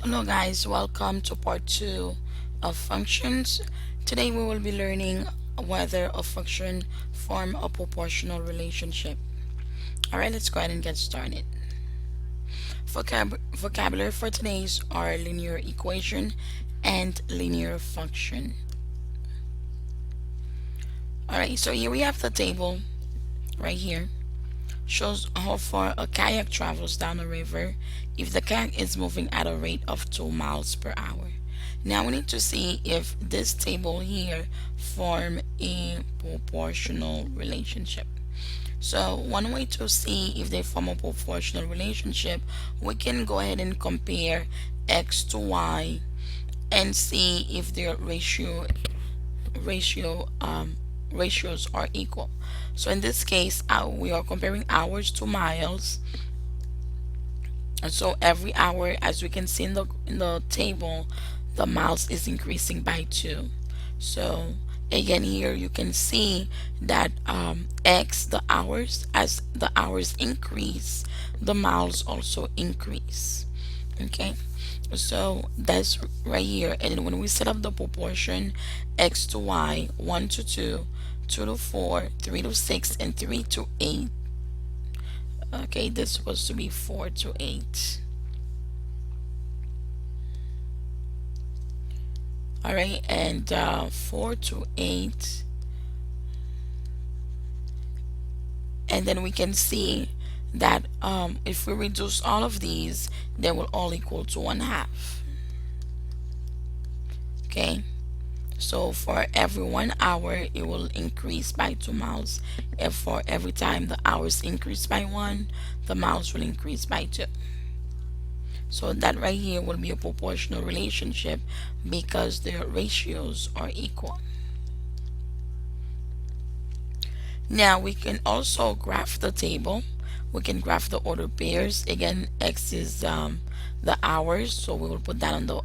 Hello guys, welcome to part 2 of functions. Today we will be learning whether a function form a proportional relationship. Alright, let's go ahead and get started. Vocabulary for today's are linear equation and linear function. Alright, so here we have the table right here. Shows how far a kayak travels down a river if the kayak is moving at a rate of 2 miles per hour. Now we need to see if this table here form a proportional relationship. So one way to see if they form a proportional relationship, we can go ahead and compare x to y and see if their ratio ratios are equal. So in this case, we are comparing hours to miles, and so every hour, as we can see in the table, the miles is increasing by 2. So again, here you can see that x, the hours, as the hours increase, the miles also increase. Okay, so that's right here. And then when we set up the proportion, x to y, 1 to 2, 2 to 4, 3 to 6, and 3 to 8. Okay, this is supposed to be 4 to 8. All right, and 4 to 8. And then we can see that if we reduce all of these, they will all equal to 1/2. Okay, so for every 1 hour, it will increase by 2 miles. And for every time the hours increase by 1, the miles will increase by 2. So that right here will be a proportional relationship because their ratios are equal. Now we can also graph the table. We can graph the order pairs. Again, x is the hours, so we will put that on the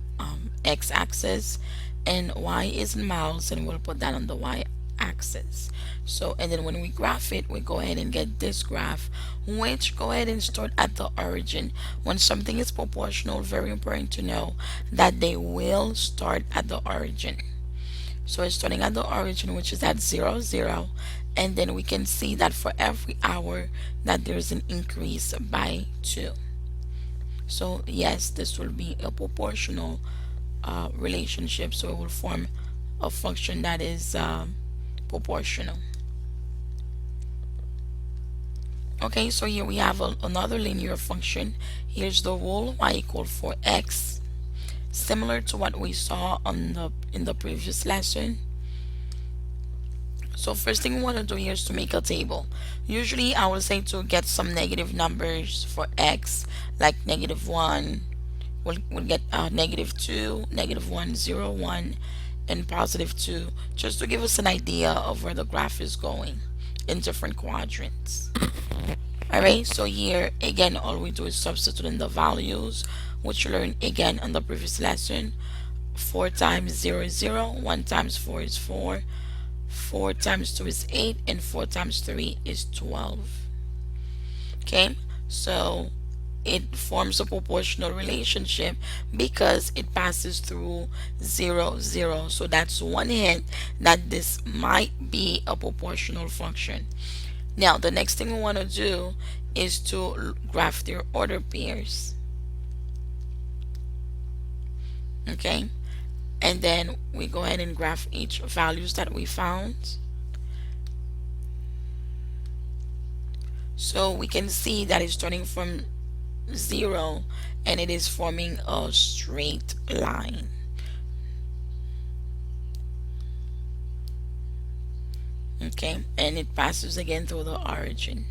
x-axis, and y is in miles, and we'll put that on the y-axis. So, and then when we graph it, we go ahead and get this graph, which go ahead and start at the origin. When something is proportional, very important to know that they will start at the origin. So it's starting at the origin, which is at 0, 0, and then we can see that for every hour that there's an increase by 2. So yes, this will be a proportional relationship, so it will form a function that is proportional. Okay, so here we have another linear function. Here's the rule: y equal 4x, similar to what we saw in the previous lesson. So first thing we want to do here is to make a table. Usually I would say to get some negative numbers for x, like -1, we'll get -2, -1, 0, 1, and +2, just to give us an idea of where the graph is going in different quadrants. Alright, so here again all we do is substitute in the values, which you learned again on the previous lesson. 4 times 0 is 0, 1 times 4 is 4, 4 times 2 is 8, and 4 times 3 is 12. Okay, so it forms a proportional relationship because it passes through 0, 0. So that's one hint that this might be a proportional function. Now the next thing we want to do is to graph their order pairs. Okay, and then we go ahead and graph each values that we found. So we can see that it's starting from 0 and it is forming a straight line. Okay, and it passes again through the origin.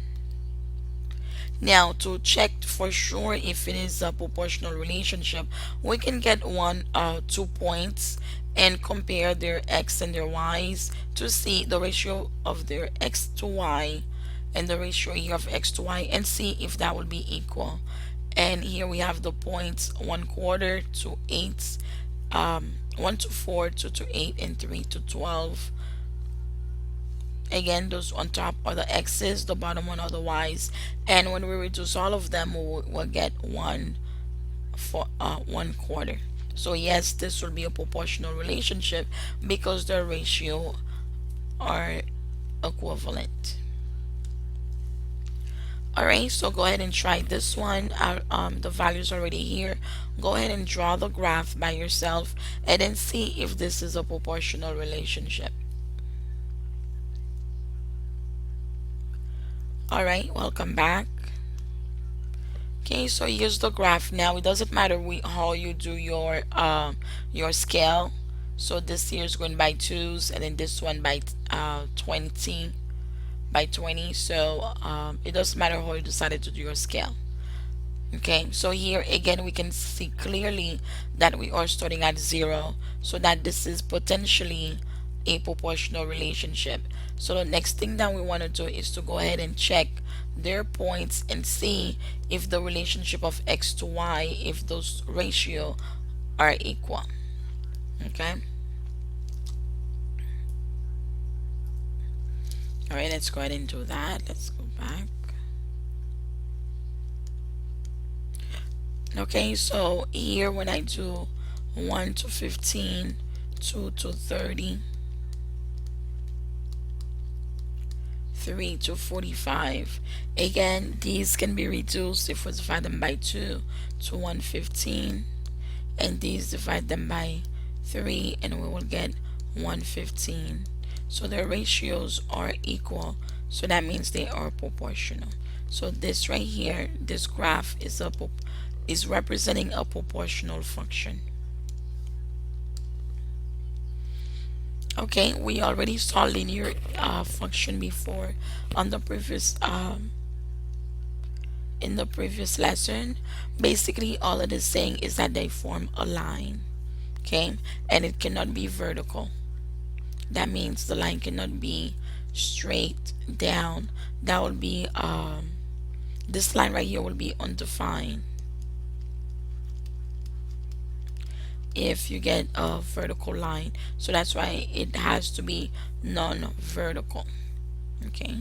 Now to check for sure if it is a proportional relationship, we can get 2 points and compare their x and their y's to see the ratio of their x to y and the ratio here of x to y, and see if that would be equal. And here we have the points: 1/4 to 8, 1 to 4, 2 to 8, and 3 to 12. Again, those on top are the x's, the bottom one are the y's, and when we reduce all of them, we'll get 1 for 1/4. So yes, this will be a proportional relationship because the ratio are equivalent. Alright, so go ahead and try this one. The value's already here. Go ahead and draw the graph by yourself and then see if this is a proportional relationship. Alright, welcome back. Okay, so here's the graph. Now it doesn't matter how you do your scale. So this here is going by twos, and then this one by 20 by 20. So it doesn't matter how you decided to do your scale. Okay, so here again we can see clearly that we are starting at 0, so that this is potentially a proportional relationship. So the next thing that we want to do is to go ahead and check their points and see if the relationship of x to y, if those ratio are equal. Okay, all right, let's go ahead and do that. Let's go back. Okay, so here when I do 1 to 15, 2 to 30, 3 to 45, again these can be reduced if we divide them by 2 to 115, and these divide them by 3 and we will get 115. So their ratios are equal, so that means they are proportional. So this right here, this graph is representing a proportional function. Okay, we already saw linear function before on the previous in the previous lesson. Basically all it is saying is that they form a line, okay, and it cannot be vertical. That means the line cannot be straight down. That will be this line right here will be undefined if you get a vertical line. So that's why it has to be non-vertical. Okay,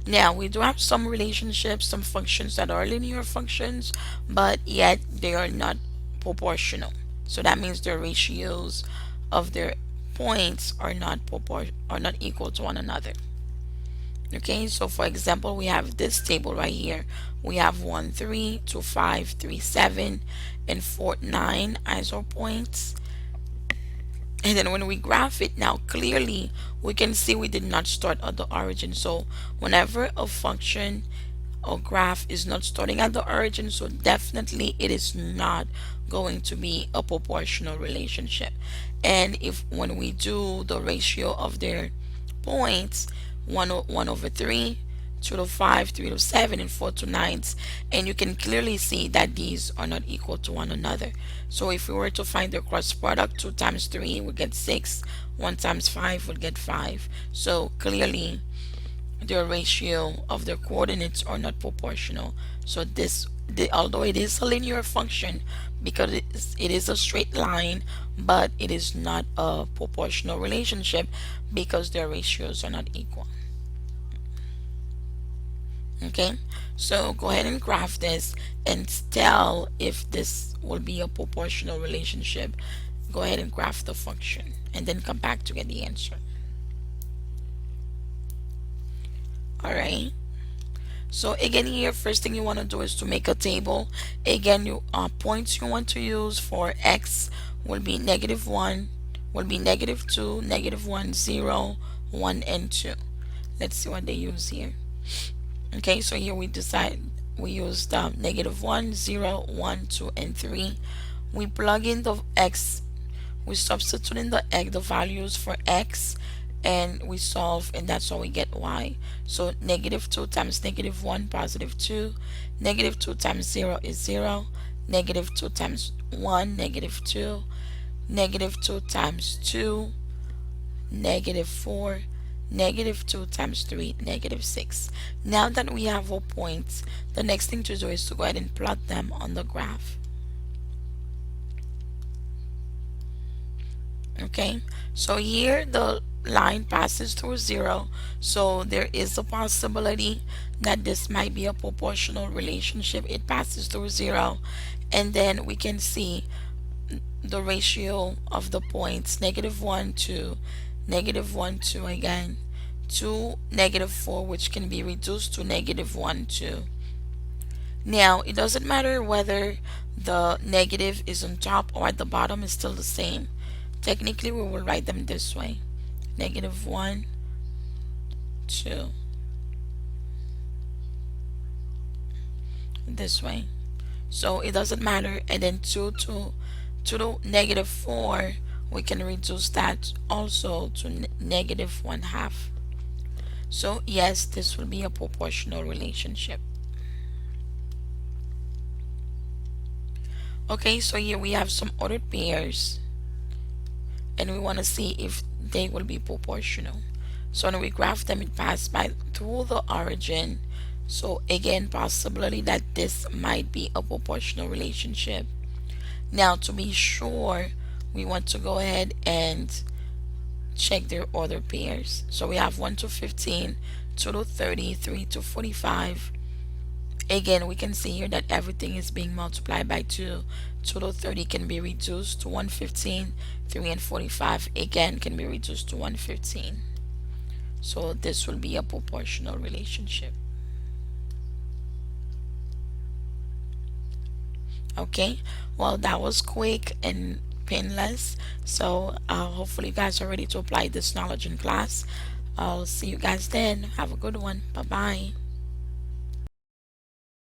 now we do have some relationships, some functions that are linear functions, but yet they are not proportional. So that means their ratios of their points are not equal to one another. Okay, so for example, we have this table right here. We have 1 3, 2 5, 3 7, and 4 9 as our points. And then when we graph it now, clearly we can see we did not start at the origin. So whenever a function or graph is not starting at the origin, so definitely it is not going to be a proportional relationship. And if when we do the ratio of their points, 1 over 3, 2 to 5, 3 to 7, and 4 to 9, and you can clearly see that these are not equal to one another. So if we were to find the cross product, 2 times 3 we get 6, 1 times 5 would get 5. So clearly their ratio of their coordinates are not proportional. So although it is a linear function because it is a straight line, but it is not a proportional relationship because their ratios are not equal. Okay, so go ahead and graph this and tell if this will be a proportional relationship. Go ahead and graph the function and then come back to get the answer. Alright, so again here, first thing you want to do is to make a table. Again, you points you want to use for x will be -1, will be -2, -1, 0, 1, and 2. Let's see what they use here. Okay, so here we used -1, 0, 1, 2, and 3. We plug in the x, we substitute in the values for x, and we solve, and that's how we get y. So -2 times -1, +2. -2 times 0 is 0. -2 times 1, -2. -2 times 2, -4. -2 times 3, -6. Now that we have our points, the next thing to do is to go ahead and plot them on the graph. Okay, so here the line passes through 0, so there is a possibility that this might be a proportional relationship. It passes through 0, and then we can see the ratio of the points -1 to -1 2 again to -4, which can be reduced to -1 2. Now it doesn't matter whether the negative is on top or at the bottom, is still the same. Technically we will write them this way: -1 2, this way. So it doesn't matter. And then 2 to the -4, we can reduce that also to -1/2. So yes, this will be a proportional relationship. Okay, so here we have some ordered pairs, and we want to see if they will be proportional. So when we graph them, it passes by through the origin. So again, possibility that this might be a proportional relationship. Now to be sure, we want to go ahead and check their order pairs. So we have 1 to 15, 2 to 30, 3 to 45. Again, we can see here that everything is being multiplied by 2. 2 to 30 can be reduced to 115. 3 and 45 again can be reduced to 115. So this will be a proportional relationship. Okay, well, that was quick and painless. So hopefully you guys are ready to apply this knowledge in class. I'll see you guys then. Have a good one. Bye bye.